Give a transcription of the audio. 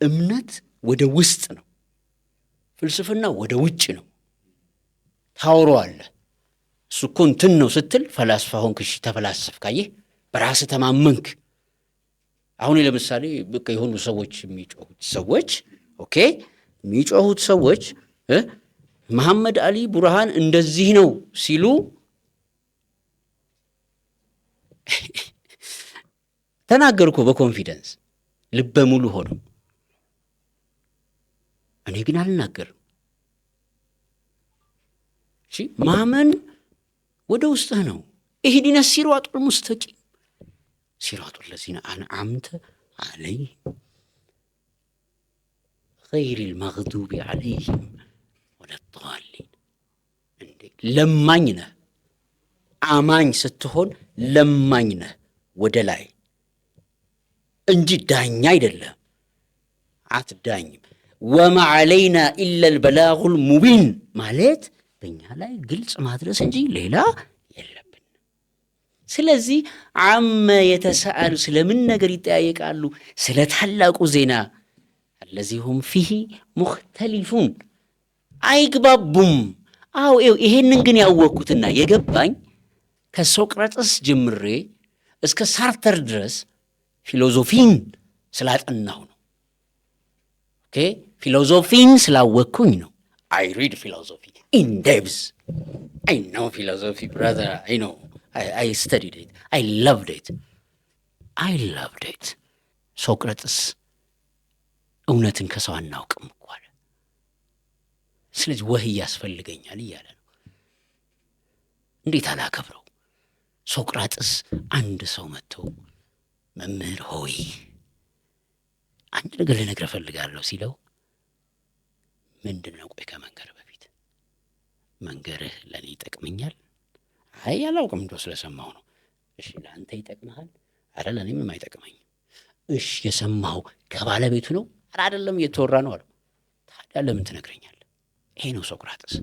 እምነት ወደ ውስጥ ነው፣ ፍልስፍና ወደ ውጭ ነው። ታወራዋለህ እሱ እኮ እንትን ነው ስትል ፈላስፋ ሆንክ። እሺ ተፈላሰፍክ፣ አየህ በራስህ ተማመንክ። አሁን ለምሳሌ በቃ የሆኑ ሰዎች የሚጮሁት ሰዎች ኦኬ የሚጮሁት ሰዎች መሐመድ አሊ ቡርሃን እንደዚህ ነው ሲሉ ተናገርኩ በኮንፊደንስ ልበ ሙሉ ሆኖ። እኔ ግን አልናገርም። እሺ ማመን ወደ ውስጥህ ነው። ኢህዲነ ሲራጡል ሙስተቂም ሲራጡል ለዚነ አንዓምተ ዐለይሂም ገይሪል መግዱቢ ዐለይሂም ወለዷሊን። እንዴ ለማኝ ነህ። አማኝ ስትሆን ለማኝ ነህ ወደ ላይ እንጂ ዳኛ አይደለም። አትዳኝም። ወማ ዐለይና ኢለል በላጉል ሙቢን ማለት በእኛ ላይ ግልጽ ማድረስ እንጂ ሌላ የለብን። ስለዚህ አመ የተሰአሉ ስለምን ነገር ይጠያየቃሉ? ስለ ታላቁ ዜና አለዚሁም ፊሂ ሙኽተሊፉን አይግባቡም። አዎ ይሄንን ግን ያወቅኩትና የገባኝ ከሶቅራጥስ ጀምሬ እስከ ሳርተር ድረስ ፊሎዞፊን ስላጠናሁ ነው። ኦኬ ፊሎዞፊን ስላወቅኩኝ ነው። አይ ሪድ ፊሎዞፊ ኢን ዴፕዝ። አይ ኖ ፊሎዞፊ ብራዘር፣ አይ ኖ አይ ስተዲድ ኢት፣ አይ ላቭድ ኢት። ሶቅራጥስ እውነትን ከሰው አናውቅም እኮ አለ። ስለዚህ ወህይ ያስፈልገኛል እያለ ነው። እንዴት አላከብረው? ሶቅራጥስ አንድ ሰው መጥቶ መምህር ሆይ አንድ ነገር ልነግርህ እፈልጋለሁ ሲለው ምንድን ነው? ቆይ ከመንገር በፊት መንገርህ ለእኔ ይጠቅመኛል? አይ አላውቅም፣ እንደው ስለሰማሁ ነው። እሺ ለአንተ ይጠቅመሃል? አረ ለእኔ ምንም አይጠቅመኝም። እሺ የሰማኸው ከባለቤቱ ነው? አረ አይደለም እየተወራ ነው አለው። ታዲያ ለምን ትነግረኛለህ? ይሄ ነው ሶቅራጥስ።